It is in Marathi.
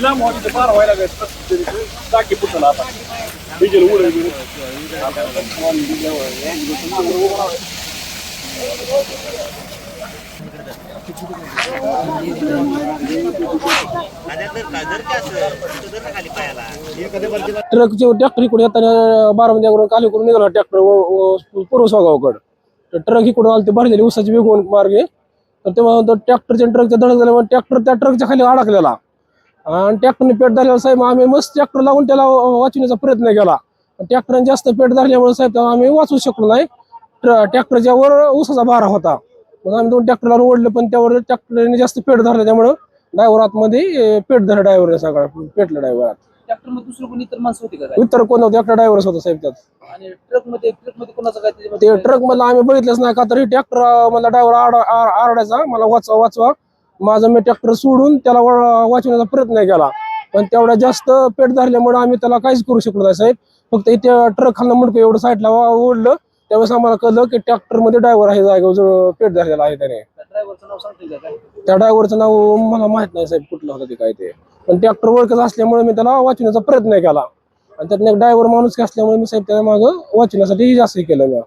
लांब व्हायला पार व्हायला टाकी फुटला आता डिझेल उडे ट्रकचे ट्रॅक्टर इकडे येताना बारामतीवरून खाली करून निघाला ट्रॅक्टर पूर्व सोगावकडे. तर ट्रक इकडून आले ते भरलेली उसाची वेगवून मार्गे. तर तेव्हा तो ट्रॅक्टरच्या ट्रकच्या धडक झाल्यामुळे ट्रॅक्टर त्या ट्रकच्या खाली अडकलेला आणि ट्रॅक्टरने पेट धरल्यावर साहेब आम्ही मस्त ट्रॅक्टर लावून त्याला वाचवण्याचा प्रयत्न केला. ट्रॅक्टरने जास्त पेट धरल्यामुळे साहेब आम्ही वाचवू शकलो नाही. ट्रॅक्टरच्या वर उसाचा भारा होता. मग आम्ही 2 ट्रॅक्टर लावून ओढले पण त्यावर ट्रॅक्टरने जास्त पेट धरलं त्यामुळे ड्रायव्हर आतमध्ये पेट धरला. ड्रायव्हर सगळा पेटला ड्रायव्हर. ट्रॅक्टर मध्ये दुसरं कोणी इतर माणसं होती का काय? इतर कोण नव्हतं एकटा ड्रायव्हरच होता साहेब त्यात. आणि ट्रक मध्ये कोणाचं काय ते ट्रक मधला आम्ही बघितलंच नाही का तरी ट्रॅक्टर मला ड्रायव्हर आरडायचा मला वाचवा वाचवा. माझं मी ट्रॅक्टर सोडून त्याला वाचवण्याचा प्रयत्न केला पण तेवढा जास्त पेट धरल्यामुळे आम्ही त्याला काहीच करू शकलो नाही साहेब. फक्त इथे ट्रक खालनं मुंडकं एवढं साईडला ओढलं त्यावेळेस आम्हाला कळलं की ट्रॅक्टर मध्ये ड्रायव्हर आहे जागेवर पेट धरलेला आहे त्याने. ड्रायव्हरचं नाव सांगतील का? त्या ड्रायव्हरचं नाव मला माहित नाही साहेब कुठलं होतं ते काय ते. पण ट्रॅक्टर ओळखच असल्यामुळे मी त्याला वाचवण्याचा प्रयत्न केला आणि त्यातनं एक ड्रायव्हर माणूस असल्यामुळे मी साहेब त्याला मागं वाचवण्यासाठी जास्त केलं मी.